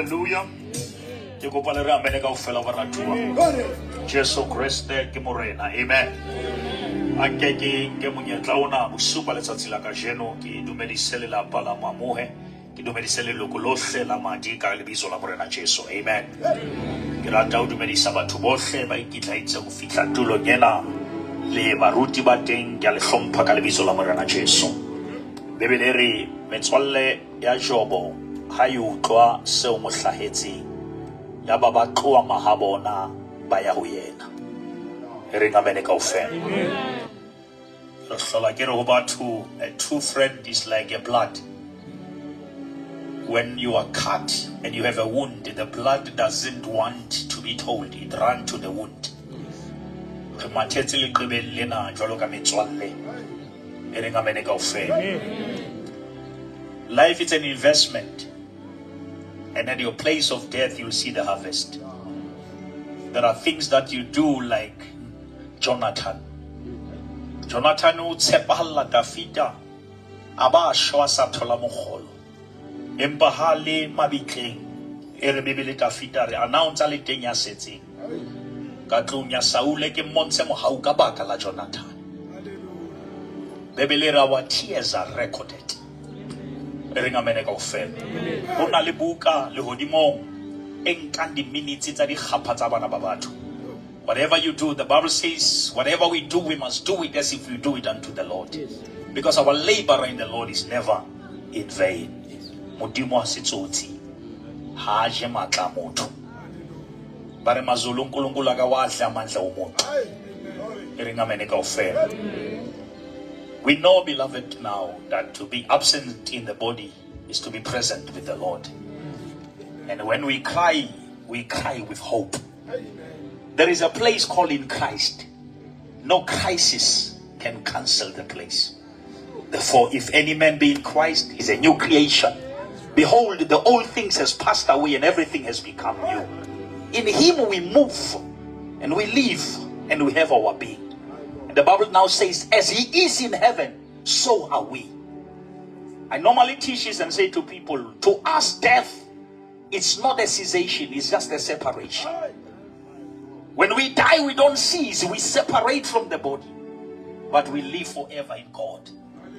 Hallelujah. Ke kopa le re amene kaofela baratuwa. Jesu Kriste ke morena. Amen. A ke monyetla ona bosupa letsatsi la kajeno ke dumedise lelapa la Mamohe, ke dumedise leloko lohle la madi ka lebitso la morena Jesu. Amen. Ke rata ho dumedisa batho bohle ba ikitlaetsa go fihla tulong ena le baruti ba teng ke a le hlompha ka lebitso la morena Jesu. Bebele re metswalle ya Jobo ha e utlwa seo mo hlahetseng ya ba ba tloa mahabona ba ya ho yena. Re ngamene kaofela. Re hlola ke re ho batho, a true friend is like a blood. When you are cut and you have a wound, the blood doesn't want to be told, it runs to the wound. Re matetse le qebelle lena jwalo ka metswalle. Re ngamene kaofela. Life is an investment. And at your place of death, you'll see the harvest. There are things that you do like Jonathan. Jonathan o tshepahala Dafita aba shwa sa thola mogolo. Empa ha le mabitleng e re Bebele Dafita re announce le teng ya setseng. Ka tlong ya Saul ke mmontshe mohau ka baka la Jonathan. Bebele ra, our tears are recorded. Ringamene kaofela. Bona le buka le hodimong enkang di minutes tsa di kgapha tsa bana ba batho. Whatever you do, the Bible says, whatever we do, we must do it as if we do it unto the Lord. Because our labor in the Lord is never in vain. Modimo a setsotsi ha je matla motho. Ba re mazulu uNkulunkulu akawadla amandla omuntu. Ringamene kaofela. We know, beloved, now that to be absent in the body is to be present with the Lord. And when we cry with hope. There is a place called in Christ. No crisis can cancel the place. Therefore, if any man be in Christ, he is a new creation. Behold, the old things has passed away and everything has become new. In him we move and we live and we have our being. The Bible now says, as he is in heaven, so are we. I normally teach this and say to people, to us death, it's not a cessation, it's just a separation. When we die, we don't cease, we separate from the body. But we live forever in God.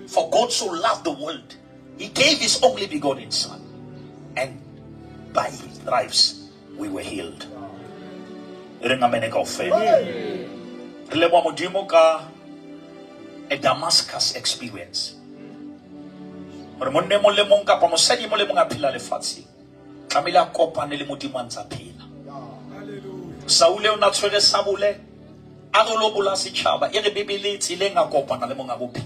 For God so loved the world, he gave his only begotten Son. And by his stripes, we were healed. A Damascus experience. Saule o na tshwere sabole a go lobola setšhaba e re Bebele tsileng a kopana le monga bophelo.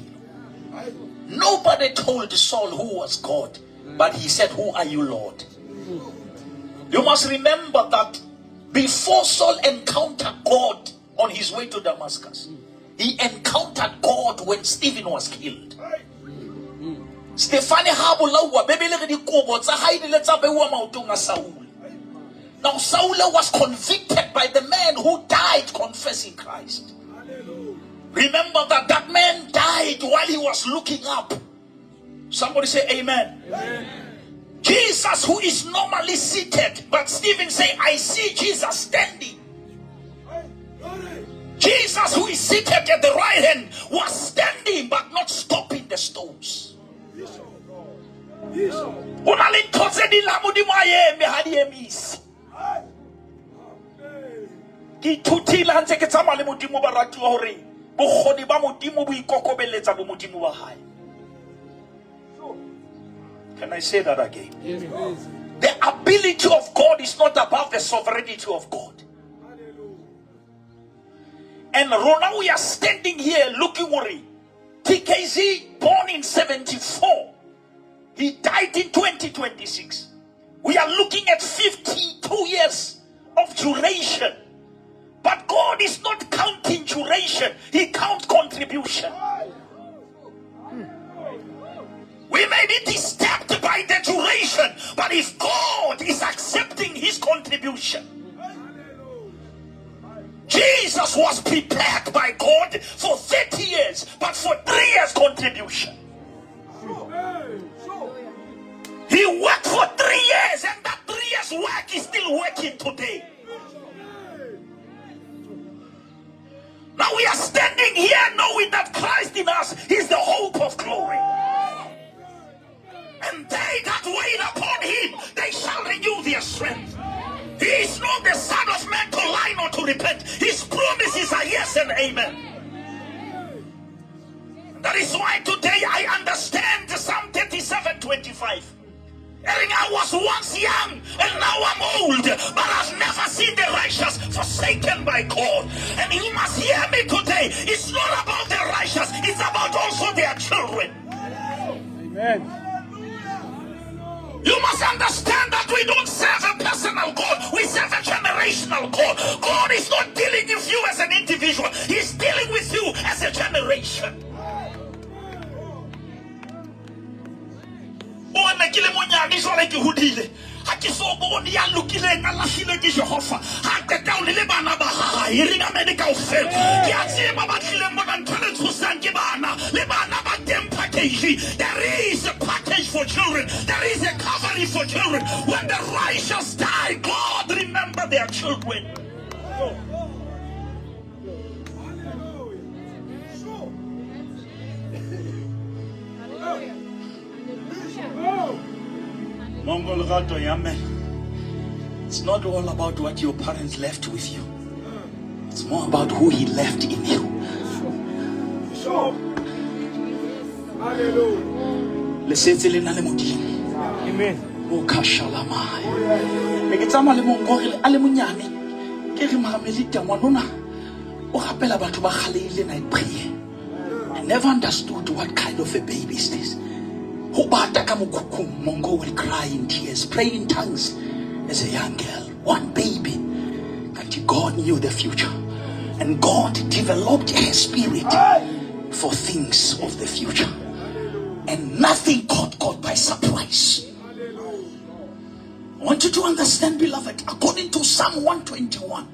Nobody told Saul who was God, but he said, who are you, Lord? You must remember that before Saul encountered God on his way to Damascus, he encountered God when Stephen was killed. Stefani habulawa Bebele re dikobo tsa hae di le tsa bewa maotong a Saul. Now Saul was convicted by the man who died confessing Christ. Remember that that man died while he was looking up. Somebody say amen. Jesus, who is normally seated, but Stephen say, I see Jesus standing. Jesus, who is seated at the right hand, was standing but not stopping the stones. Ki thutile ntse ke tsamaya le modimo ba ratuwa hore bogodi ba modimo bo ikokobeletsa bo modimo ba hae. Can I say that again? Yes. The ability of God is not above the sovereignty of God. And Rona, we are standing here looking worried. TKZ born in 74. He died in 2026. We are looking at 52 years of duration. But God is not counting duration. He counts contribution. We may be disturbed by the duration, but if God is accepting his contribution, Jesus was prepared by God for 30 years, but for 3 years contribution. He worked for 3 years, and that 3 years His work is still working today. Now we are standing here knowing that Christ in us is the hope of glory. And they that wait upon him, they shall renew their strength. He is not the Son of Man to lie nor to repent. His promises are yes and amen. That is why today I understand Psalm 37:25. I was once young and now I'm old, but I've never seen the righteous forsaken by God. And you must hear me today. It's not about the righteous, it's about also their children. Amen. You must understand that we don't serve a personal God, we serve a generational God. God is not dealing with you as an individual, He's dealing with you as a generation. Ha ke so bone ya lokileng a lahlile ke Jehova ha qeta o le bana ba hae e ringa mene kaofela ke a tseba ba tlileng bona ntho le tshosang ke bana le bana ba teng package. There is a package for children, there is a covering for children. When the righteous die, God remember their children. It's not all about what your parents left with you. It's more about who He left in you. Amen. I never understood what kind of a baby is this. Mongo will cry in tears, pray in tongues as a young girl. One baby. That God knew the future. And God developed her spirit for things of the future. And nothing caught God by surprise. I want you to understand, beloved, according to Psalm 121,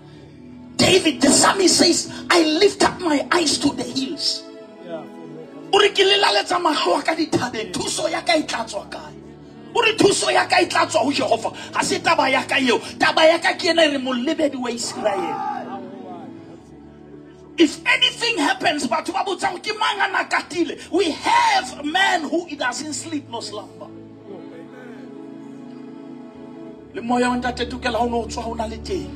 David the psalmist says, I lift up my eyes to the hills. Thuso ya ka e tlatswa kae? Uri thuso ya ka e tlatswa ho Jehova. Ha se taba ya ka eo, taba ya ka ke ena re molebedi wa Israel. If anything happens, but we have a man who doesn't sleep nor slumber. Le moya wa ntate tukela ha o no tswa ho na le teng.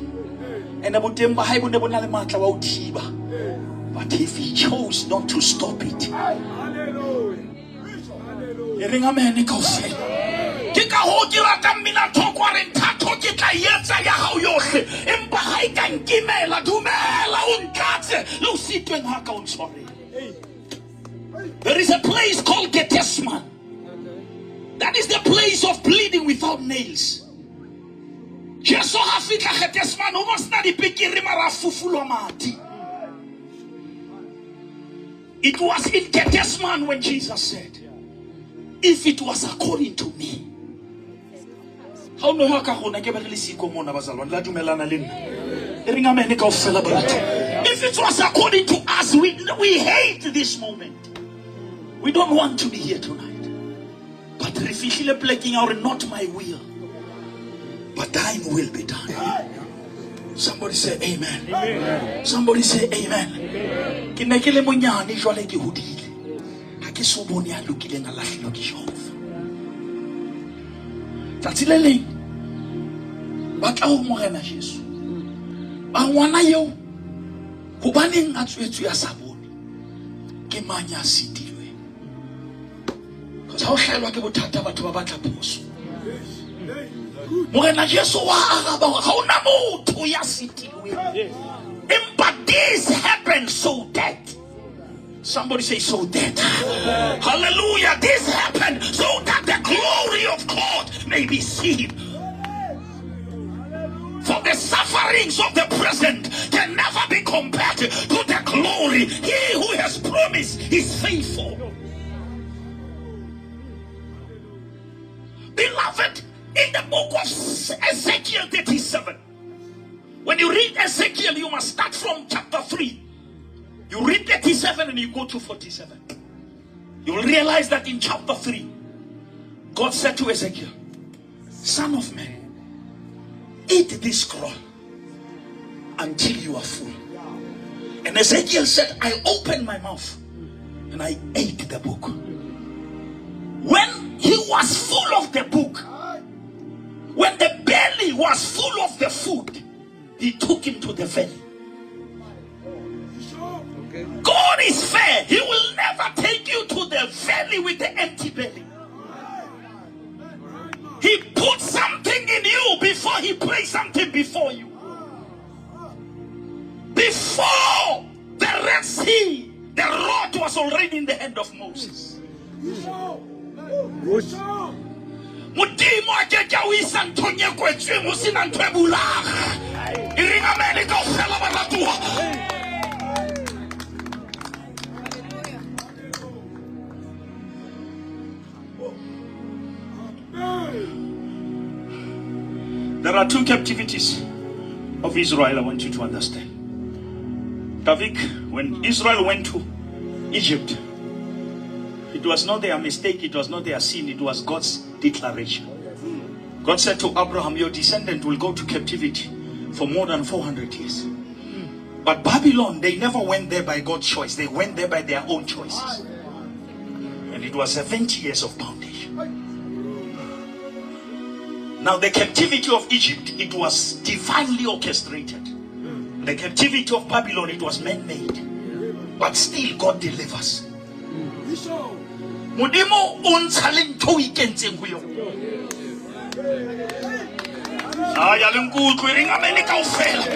Ene boteng ba hae bo ne bo na le matla wa o thiba. But if he chose not to stop it, hallelujah. Ke ka ho ke rata mmina thoko a re nthatho ke tla etsa ya hao yohle empa ha e ka nkimela dumela o nkatse le o sitweng ha ka o ntshware. There is a place called Gethsemane. That is the place of bleeding without nails. Jesus ha fitla Gethsemane o mosna dipikiri mara fufulwa mati. It was in Gethsemane when Jesus said, if it was according to me. How no ha ka gona ke ba le siko mona bazalwa la dumelana le nna. E ringa mene ka o celebrate. If it was according to us, we hate this moment. We don't want to be here tonight. But re fihlile plekeng ya hore not my will, but thine will be done. Somebody say amen. Amen. Somebody say amen. Ke ne ke le monyane jwale ke hodile. Ha ke so bone ya lokileng a lahlilwe ke Jehova. Tsatsi le leng ba tla ho morena Jesu. Ba ngwana eo hobaneng a tswetswe ya sa bone ke manya sitilwe. Ka sa o hlelwa ke bothata batho ba batla phoso. Morena Jesu wa araba ga ona motho ya sitilwe. But this happened so that somebody say so that. Hallelujah. This happened so that the glory of God may be seen. For the sufferings of the present can never be compared to the glory. He who has promised is faithful. Beloved, in the book of Ezekiel 37, when you read Ezekiel, you must start from chapter 3. You read 37 and you go to 47. You will realize that in chapter 3, God said to Ezekiel, Son of man, eat this scroll until you are full. And Ezekiel said, I opened my mouth and I ate the book. When he was full of the book, when the belly was full of the food, he took him to the valley. God is fair. He will never take you to the valley with the empty belly. He put something in you before he placed something before you. Before the Red Sea, the rod was already in the hand of Moses. Modimo a ke ka o isa nthong e kwetsweng o sena ntho e bulang. E reng amen ka o fela baratuwa. There are two captivities of Israel I want you to understand. David, when Israel went to Egypt, it was not their mistake, it was not their sin, it was God's declaration. God said to Abraham, your descendant will go to captivity for more than 400 years. But Babylon, they never went there by God's choice. They went there by their own choices. And it was 70 years of bondage. Now the captivity of Egypt, it was divinely orchestrated. The captivity of Babylon, it was man-made. But still God delivers. Modimo untshaleng to ikentseng go yo. Ya lengkutlo ring amene ka ofela.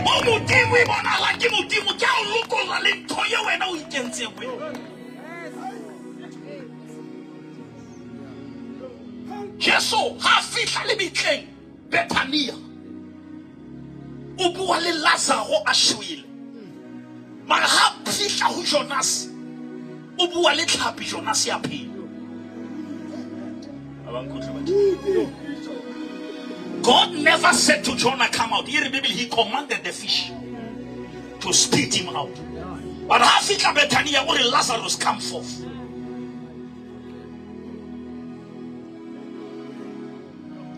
Mo modimo e bonala ke modimo ke a lokolla le ntho ye wena o ikentseng go yo. Jesu ha fihla le bitleng Bethania. O bua le Lazaro a shwele. Mara ha fihla ho Jonas. O bua le tlhapi Jonas ya phela. God never said to Jonah, come out. Here in the Bible, he commanded the fish to spit him out. But ha fihla Bethania or Lazarus come forth.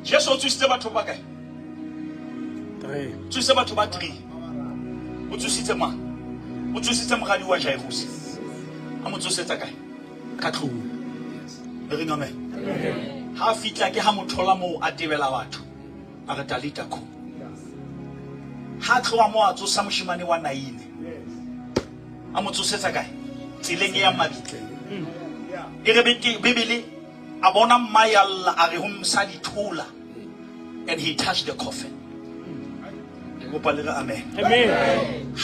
Jesu tsiste batho ba kae? 3. Tsiste batho ba 3. O tsiste ma. O tsiste mogadi wa Jairus. A mo tsosetsa kae? Ka tlong. Re ring amen. Ha fitla ke ha mothola mo a tebela batho. A re Talita ko. Ha tloa mo a tsosa moshimane wa 9. A mo tsosetsa kae? Tsileng ya mabitle. E re Bibele a bona mmayalla a re ho msadi thula. And he touched the coffin. Amen. Amen.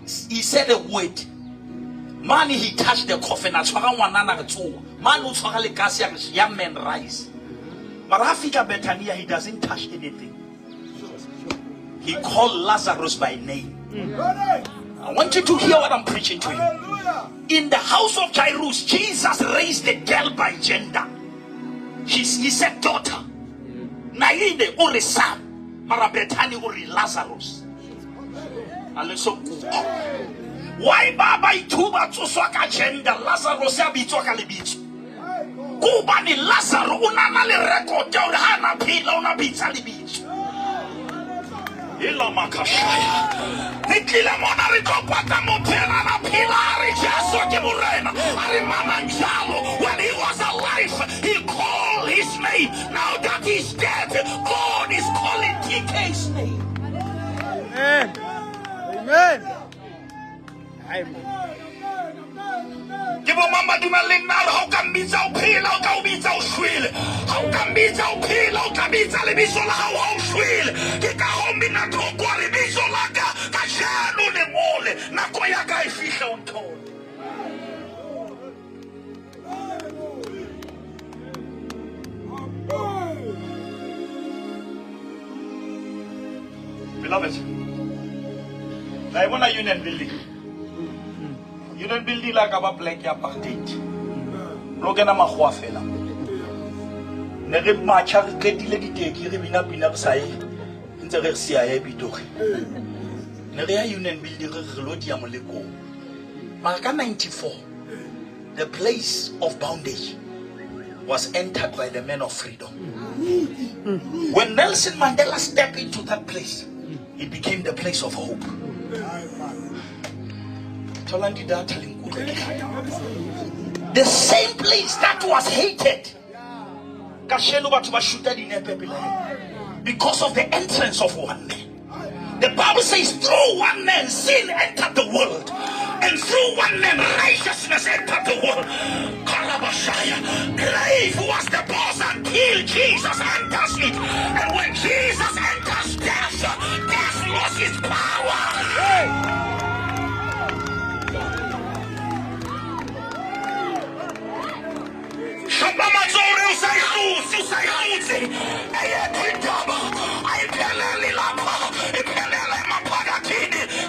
He said a word. Man, he touched the coffin. Man, young man rise. But Africa Bethania, he doesn't touch anything. He called Lazarus by name. I want you to hear what I'm preaching to you. In the house of Jairus, Jesus raised the girl by gender. He said daughter. Naide ore Sam, mara Bethany ore Lazarus. Also, why baba ituba tsoswaka gender Lazarus ya bitsoka le bitso. Kuba ni Lazarus unana le record ya ore hana phila una bitsa le bitso. Ila makashaya. Nikila mona re kopata mo phela na phila re Jesu ke morena. Are mama njalo when he was alive he called his name. Now that he's dead, God is calling TK's name. Amen. Amen. Amen. Give a mama to my ling now. How can be so pale? How can be so shrill? How can be so pale? How can be so libisola? How shrill? Kika hombi na tokwa libisola ka kashanu ne mole na koya ka ifisha unto. Beloved, I want a union building. Union building like a black apartheid. Logana mahwa fela. Nere macha ke dile diteki re bina bina sai. Ntse re sia ya bitori. Nere ya union building re lo dia moleko. Maka 94. The place of bondage was entered by the men of freedom. When Nelson Mandela stepped into that place, it became the place of hope. The same place that was hated because of the entrance of one man. The Bible says through one man sin entered the world, and through one man righteousness entered the world. Grave was the boss until Jesus enters it, and when Jesus enters death, death lost its power.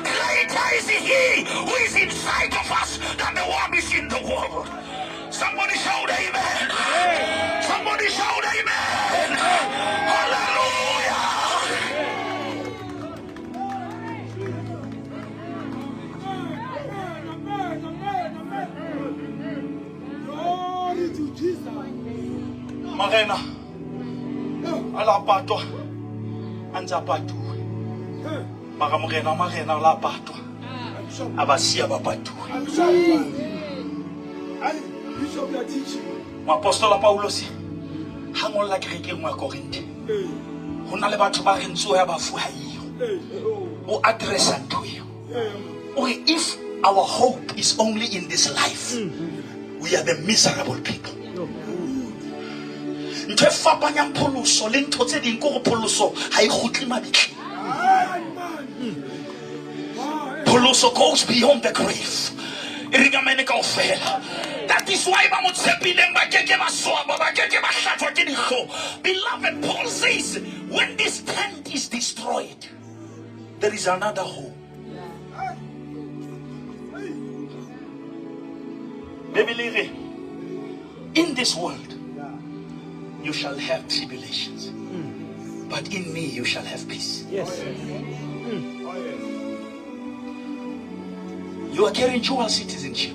Greater is he who is inside of us than the one is in the world. Somebody shout amen. Somebody shout amen. Hallelujah. Glory to Jesus. Marena ala patwa anza patu mara marena la patwa abasia ba patu. Bishop, you are teaching. Apostola Paulos hangola kereke ngwa Korinte hona le batho ba rentso ya bafuwa hiyo o address ntwe okay, if our hope is only in this life, we are the miserable people. Ntwe fapanya pholoso le ntho tse ding go pholoso ha e khutli mabitli. Pholoso goes beyond the grave. That is why beloved, Paul says, when this tent is destroyed, there is another home. In this world, you shall have tribulations, but in me you shall have peace. Yes. You are carrying dual citizenship.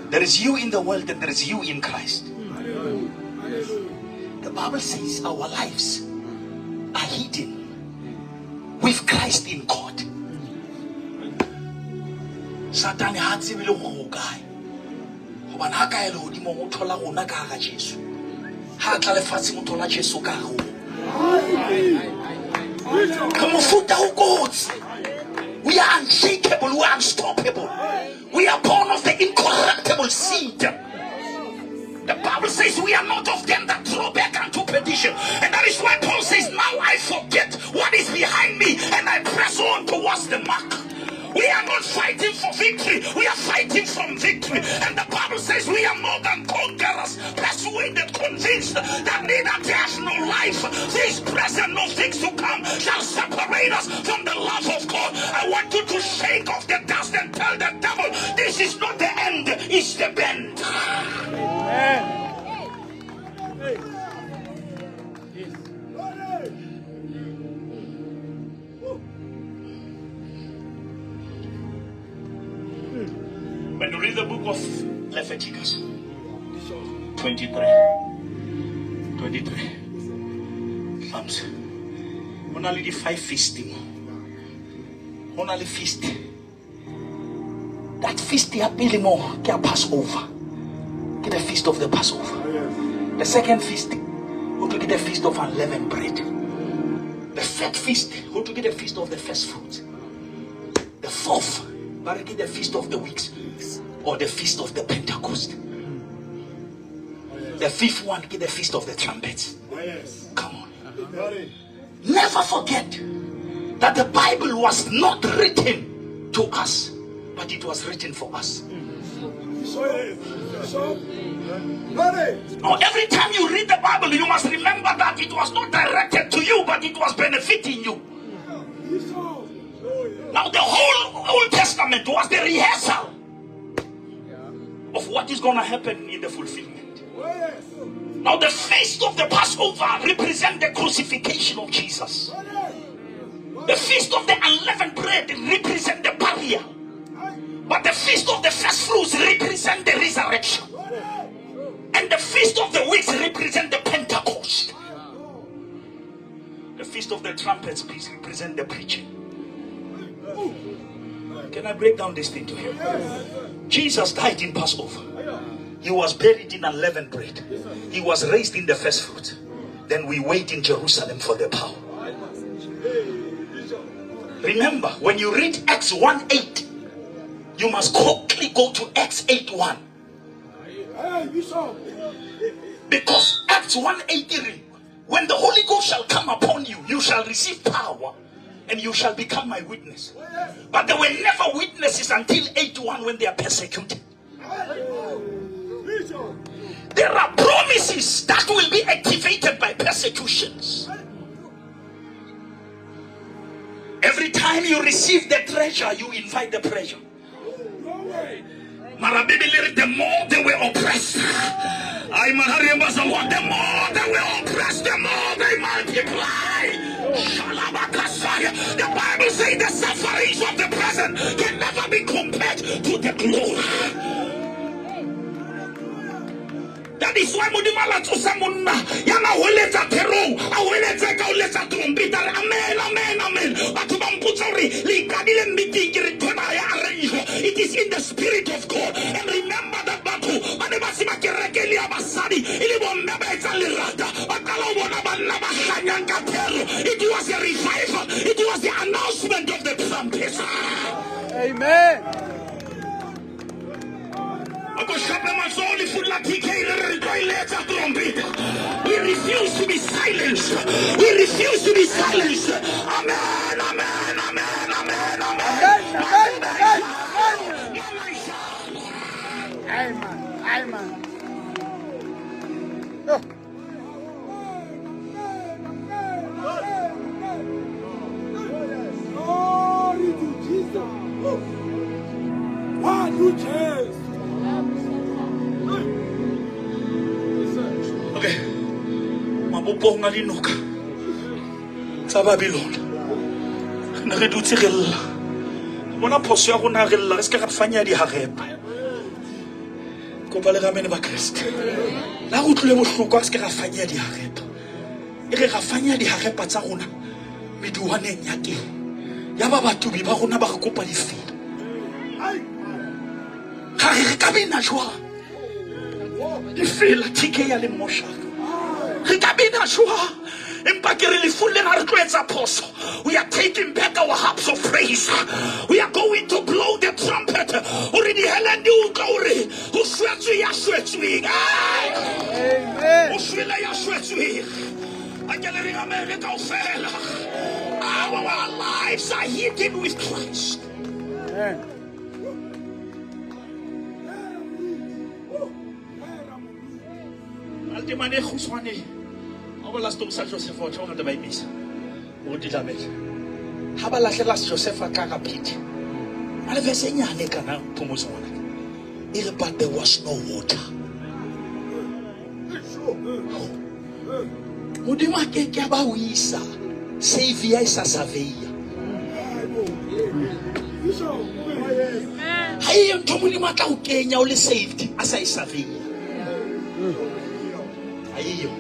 There is you in the world and there is you in Christ. The Bible says our lives are hidden with Christ in God. Satan has a little guy. When I got a little more tola ona ka Jesus. Ha tla le fatsi mo tola Jesus ka ho. Come on, foot down gods. We are unshakable, we are unstoppable. We are born of the incorruptible seed. The Bible says we are not of them that draw back unto perdition. And that is why Paul says, now I forget what is behind me and I press on towards the mark. We are not fighting for victory, we are fighting from victory. And the Bible says we are more than conquerors, persuaded, convinced that neither death nor life, this present nor things to come, shall separate us from the love of God. I want you to shake off the dust and tell the devil, this is not the end, it's the bend. Amen. When you read the book of Leviticus 23, Psalms, only the 5 feasting, only feast. That feast they are building more, get Passover, get the feast of the Passover. The second feast, who to get the feast of unleavened bread. The third feast, who to get the feast of the first fruits. The fourth, but get the feast of the weeks. Or the feast of the Pentecost. The fifth one, get the feast of the trumpets. Come on. Never forget that the Bible was not written to us, but it was written for us. Now, every time you read the Bible, you must remember that it was not directed to you, but it was benefiting you. Now, the whole Old Testament was the rehearsal of what is going to happen in the fulfillment. Now the feast of the Passover represents the crucifixion of Jesus. The feast of the unleavened bread represents the burial. But the feast of the first fruits represents the resurrection. And And the Feast of the Weeks represent the Pentecost. The Feast of the Trumpets represent the preaching. Can I break down this thing to you? Jesus died in Passover. He was buried in unleavened bread. He was raised in the first fruit. Then we wait in Jerusalem for the power. Remember, when you read Acts 1:8, you must quickly go to Acts 8:1. Because Acts 1:8, when the Holy Ghost shall come upon you, you shall receive power and you shall become my witness. But they were never witnesses until 8:1 when they are persecuted. There are promises that will be activated by persecutions. Every time you receive the treasure, you invite the pressure. The more they were oppressed, the more they were oppressed, the more they multiply. The Bible says the sufferings of the present can never be compared to the glory. That is why Mudimala to Samuna, Yana Huleta Peru, Aweleta Kauleta Trumpita, Amen, Amen, Amen. Batubamputori, Likadil meeting, it is in the Spirit of God. And remember that battle, Anabasima Kerekelia Basadi, Ilibon Nabezalirata, it was a revival, it was the announcement of the trumpet. Amen. We refuse to be silenced. We refuse to be silenced. Amen, amen, amen, amen, amen. Amen. Glory to Jesus. One new chance. Okay. Mabopong a dinuka sa Babylon. Ne re dutse re lla. Bona phoso ya rona re lla re se ka fanya di harepa. Kopa le ramene ba Kriste. La go tlile bohloko a se ka fanya di harepa. E re ga fanya di harepa tsa rona meduwaneng ya teng. Ya ba batubi ba rona ba re kopa difela. Ga re ka bena jwa. Difela tike ya le moshaka. We are taking back our harps of praise. We are going to blow the trumpet. Already Helen do glory. Who sweats we are sweating. Amen. Our lives are hidden with Christ. Amen. Altimane khuswane awala stop sa Joseph o tshwana de ba imisa o dilamela ha ba lahlela Joseph ka ka phiti ale verse nyane kana phomoso ngwana ire but there was no water modimo ke ba o isa savior isa saveya hayi ntho modimo tla o kenya o le saved asa isa saveya ayo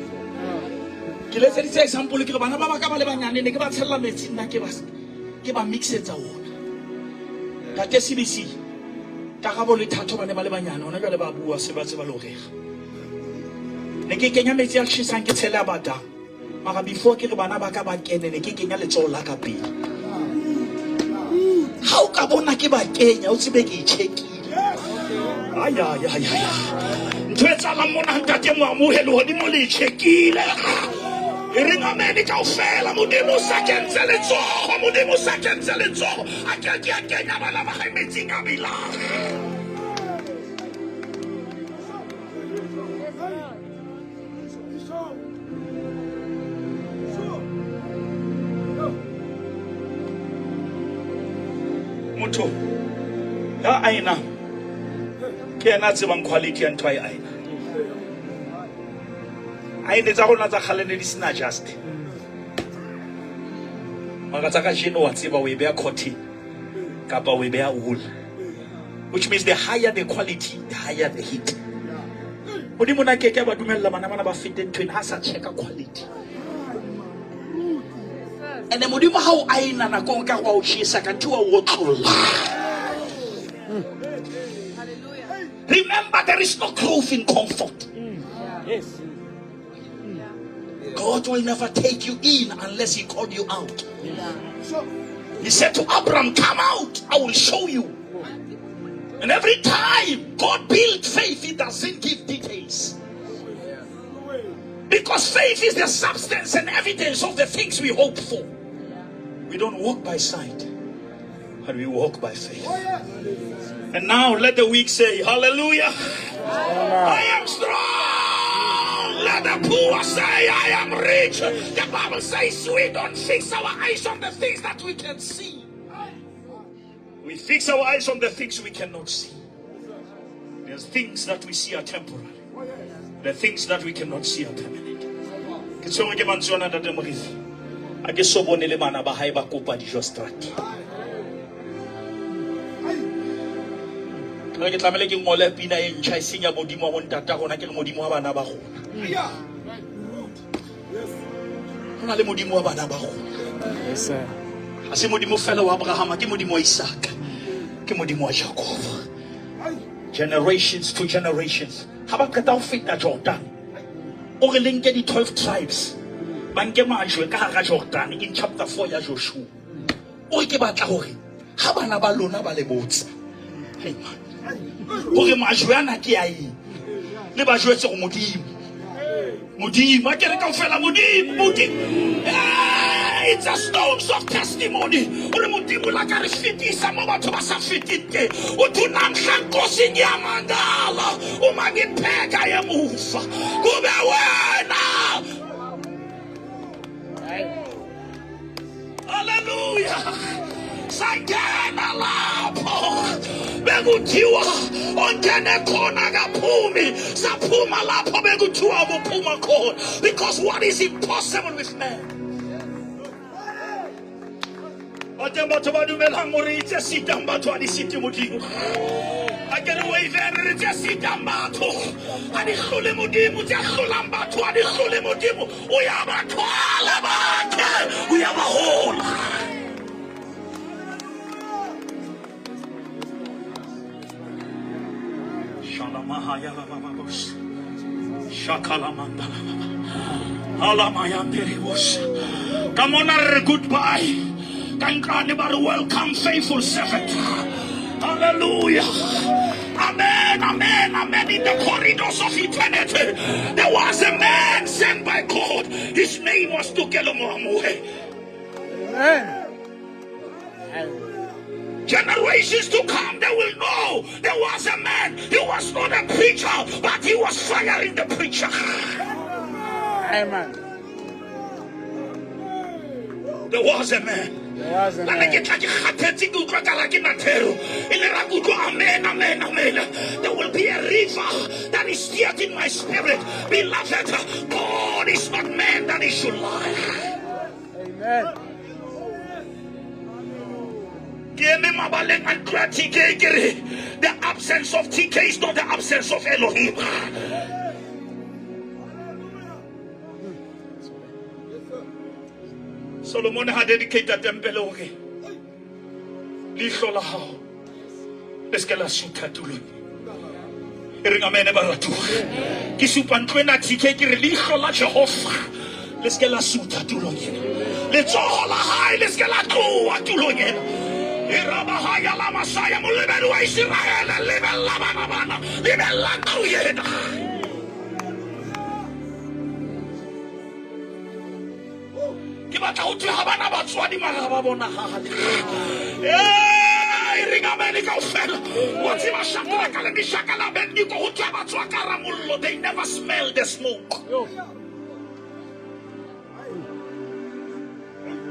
ke le tse example ke bana ba ka ba le banyane ne ke ba tshella metsi nna ke ba mixetsa ona ka ke CBC ka ga bo le thato bane ba le banyane ona jwa le ba bua se ba le orega ne ke kenya metsi a tshisa ke tshela bata mara before ke re bana ba ka ba kene ne ke kenya letsola ka pele ha o ka bona ke ba kenya o tsebe ke ichekile aya ntwetsa la mona ntate mo amohelo hodimo le chekile ringa meni ka ofela modimo sa kentse le tsogo modimo sa kentse le tsogo a ke kenya bana ba metsi ka bila motho ya aina ke ena tsebang quality and try aina tsa rona tsa khalene di sina just maka tsa ka jeno wa tseba o e beya cotton kapa o e beya wool, which means the higher the quality the higher the heat. modimo na ke ba dumella bana ba fete ntweng ha sa checka quality. And then modimo ha o aina na go ka go chisa ka tuwa wo tlola. Remember, there is no growth in comfort. Yes. God will never take you in unless He called you out. Sure. He said to Abraham, come out, I will show you. And every time God builds faith, He doesn't give details. Because faith is the substance and evidence of the things we hope for. We don't walk by sight, but we walk by faith. And now let the weak say, hallelujah. I am strong. Let the poor say, I am rich. The Bible says we don't fix our eyes on the things that we can see. We fix our eyes on the things we cannot see. There's things that we see are temporary. The things that we cannot see are permanent. I guess so bonele bana ba hae ba kopa dijo strat. Ke tlamele ke ngole pina e ntšha e senya modimo wa bontata gona ke modimo wa bana ba gona. Hona le modimo wa bana ba gona. Yes, sir. Ha se modimo fela wa Abraham, ke modimo wa Isaac, ke modimo wa Jacob. Generations to generations. Ha ba qeta ho feta Jordan, o re lenke di 12 tribes ba nke majwe ka hara Jordan in chapter 4 ya Joshua. O ke batla hore ha bana ba lona ba le botsa. Hey man, hore majwe ana ke a eng le ba jwetse go modimo a kere ka fela modimo. It's a stones of testimony. Ore modimo la ka re fitisa mo batho ba sa fitite o tunang hlankosi nyamandala o mangipheka yemufa kube wena. Hallelujah. Sakena lapho bekuthiwa ongene khona kaphumi saphuma lapho bekuthiwa bophuma khona, because what is impossible with man? Ote batho ba dumelang hore itse sitang batho a di siti modimo. A kere o ivere tse sitang batho a di hlole modimo, tse hlolang batho a di hlole modimo. O ya ba thwala batho, o ya ba hola. Shalamahaya bababos. Shakalamandala. Alamayandere. Come on, goodbye. Kankani baru welcome, faithful servant. Hallelujah. Amen, amen, amen. In the corridors of eternity, there was a man sent by God. His name was Tukelomoamue. Amen. Generations to come, they will know there was a man. He was not a preacher, but he was firing the preacher. Amen. There was a man. There was a man. Amen, amen. There will be a river that is stirred in my spirit. Beloved, God is not man that he should lie. Amen. The absence of TK is not the absence of Elohim. Solomon had dedicated temple. Lishola how? Let's get a suit to look. Ringamene baratu. Kisupantwena TK Lishola Jehovah. Let's get a suit to look. Let's all high. Let's get a clue to look. Irabahaya la Masaya Muliberu Israel, Libella Banana, Libella Kuyeda. Kibata uti habana batswadi marababona hahadi. Ringamenico fell. What's in a shakala Kalabishakala Bendico Hutabatswakaramullo? They never smell the smoke.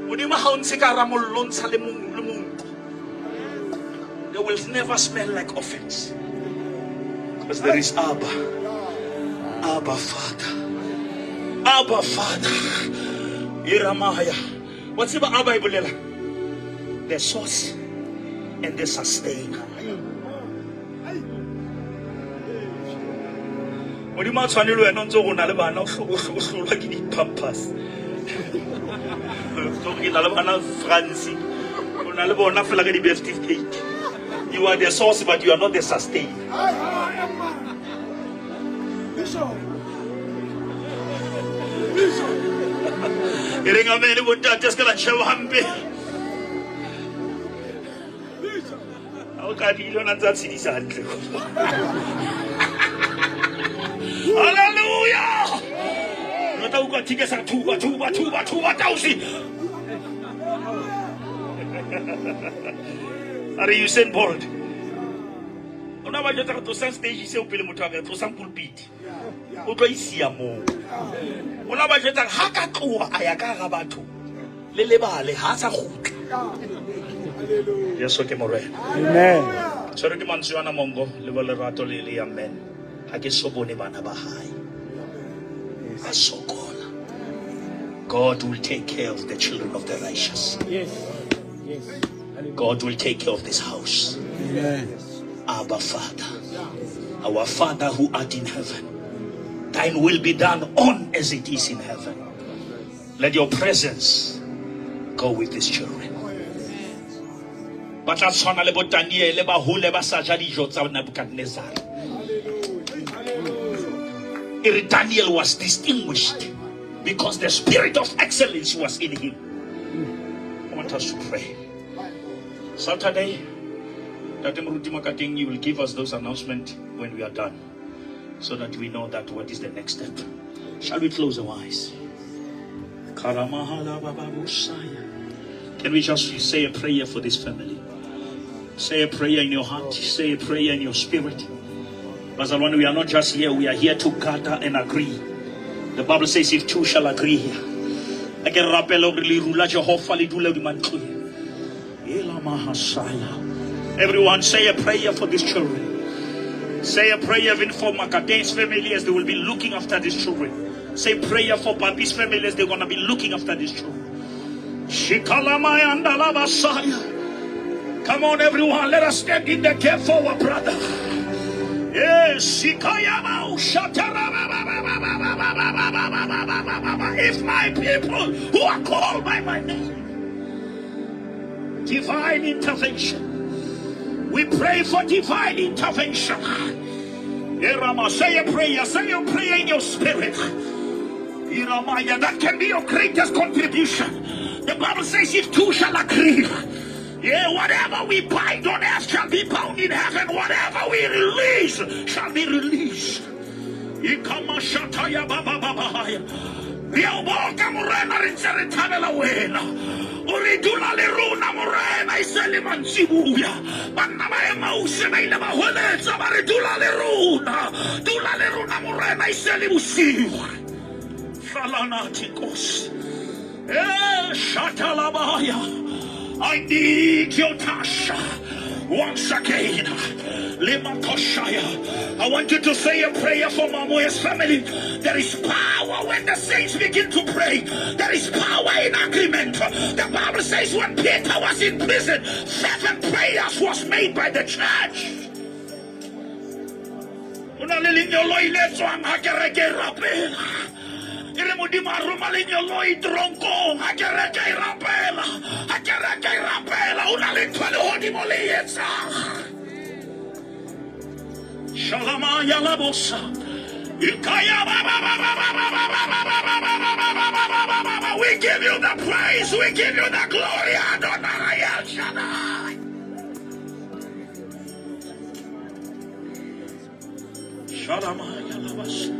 Udima Haunsikaramullon Salimun. They will never smell like offense, because there is Abba Father, Abba Father. Iramaya. What's about Abba Ibulela? The source and the sustainer. modimo a tshwanelo wena ntse go na le bana o hlolwa ke di-pampers ke na le bana France o na le bona fela ka di-birth certificate. You are the source but you are not the sustain. E reng amen bontate se ka la tšheba hampe a o ka dilo na tsa tshedisa hantle. Hallelujah. Nota uka tike sa tuba tausi. Are you Usain Bolt? Ona ba jotsa go tsa stage se o pele motho a ka tlosa pulpit. O tlo isia mo. Ona ba jotsa ha ka tloa a ya ka ga batho. Le lebale ha sa gutla. Yeso ke morena. Amen. Tsere ke mantswe ana mongo le ba lerato le le amen. God will take care of the children of the righteous. Yes. Yes. God will take care of this house. Amen. Abba Father, our Father who art in heaven, thine will be done on as it is in heaven. Let your presence go with these children. But that's one about Daniel, about who never sajadi jotza Nebuchadnezzar. Daniel was distinguished because the spirit of excellence was in him. I want us to pray. Saturday, Dr. Muruti Makating, you will give us those announcements when we are done, so that we know that what is the next step. Shall we close our eyes? Can we just say a prayer for this family? Say a prayer in your heart. Say a prayer in your spirit. Bazalwane, we are not just here, we are here to gather and agree. The Bible says if two shall agree here. Everyone say a prayer for these children. Say a prayer even for Makate's family as they will be looking after these children. Say prayer for Papi's family as they're going to be looking after these children. Come on everyone, let us stand in the gap for our brother. Yes, if my people who are called by my name, divine intervention. We pray for divine intervention. Say a prayer in your spirit. That can be your greatest contribution. The Bible says if two shall agree, whatever we bind on earth shall be bound in heaven. Whatever we release shall be released. Uridula leruna morena iseli manchibuya. Banama emause na ile maholetsa baridula leruna morena iseli busiwa. Falanatikos. Shatalabaya. I need your touch once again. I want you to say a prayer for Mamoya's family. There is power when the saints begin to pray. There is power in agreement. The Bible says when Peter was in prison, 7 prayers was made by the church. Shalamaya Labosa. We give you the praise, we give you the glory, Adonai El Shaddai. Shalamaya Labosa.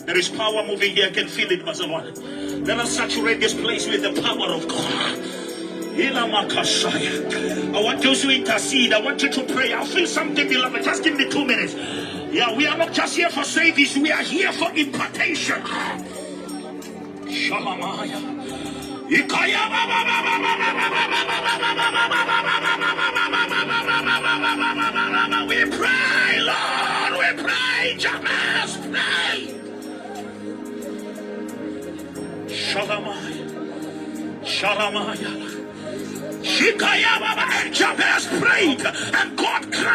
There is power moving here, I can feel it, Mazalwan. Let us saturate this place with the power of God. I want you to intercede. I want you to pray. I feel something, beloved. Just give me 2 minutes. Yeah, we are not just here for service. We are here for impartation. Shalamaya. We pray, Lord. We pray. Jabez, pray. Shalamaya. Shalamaya. And Jabez prayed, and God granted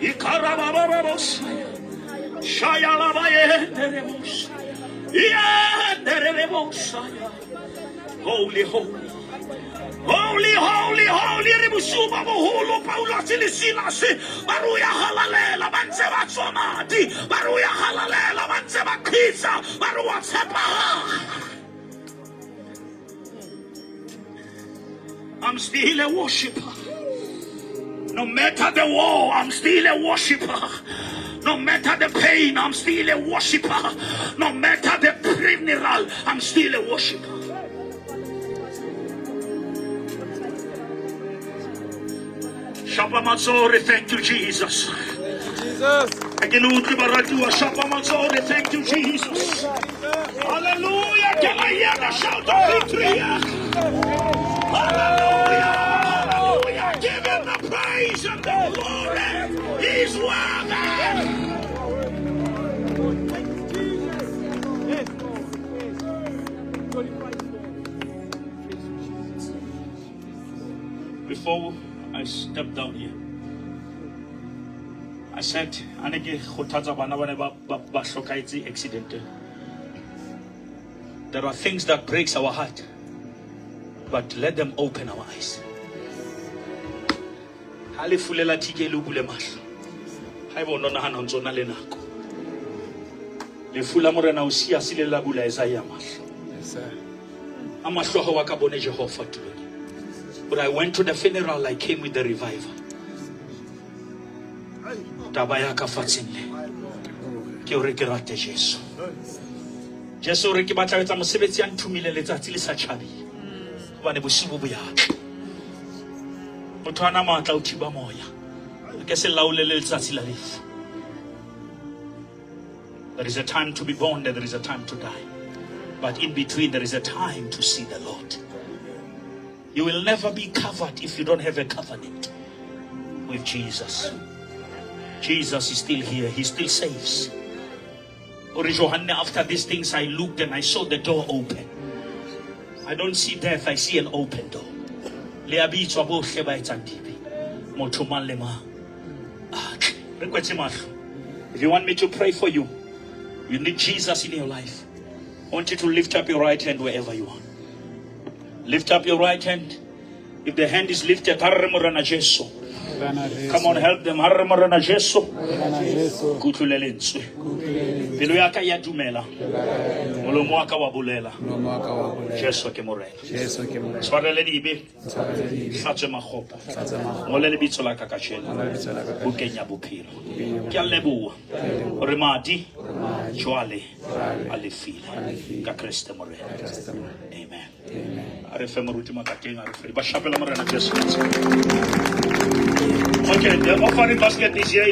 Ikarabababos. Shayalabaye nerebos. Yeah, nerebos. Holy, holy. Holy, holy, holy, Ribusuba Moholo, Paula Silisilas, Baruya Halalela, Manseva Somati, Baruya Halalela, Manseva Kisa, Barua Sepa. I'm still a worshiper. No matter the war, I'm still a worshiper. No matter the pain, I'm still a worshiper. No matter the funeral, I'm still a worshiper. Shapa Mazzore, thank you, Jesus. Thank you, Jesus. Hallelujah. Can I hear the shout of victory? Hallelujah. Hallelujah. Give him the praise and the glory. He's worthy. Before I stepped down here, I said, there are things that breaks our heart, but let them open our eyes. But I went to the funeral, I came with the revival. Tabayaka Fatsinle. Kyorekerate Jesu. Jesu Rikibata Musibetian 2 million letsatsi le sa chabi. Bane bosibo bo ya. Motho ana matla o thiba moya. Ke se laolele letsatsi la lefu. There is a time to be born, there is a time to die. But in between there is a time to see the Lord. You will never be covered if you don't have a covenant with Jesus. Jesus is still here. He still saves. After these things, I looked and I saw the door open. I don't see death. I see an open door. If you want me to pray for you, you need Jesus in your life. I want you to lift up your right hand wherever you are. Lift up your right hand. If the hand is lifted, come on, help them. Piluyaka ya dumela. Molomwaka wa bulela. Jesu ke morena. Tshwarele dibe. Hlatswe magopo. Ngole lebitso la ka kashela. Bukenya bophelo. Ke a leboha. Re madi jwale alefile ka Kriste morena. Amen. Are fe moruti makateng are fe ba shapela morena Jesu. Okay, the offering basket is here.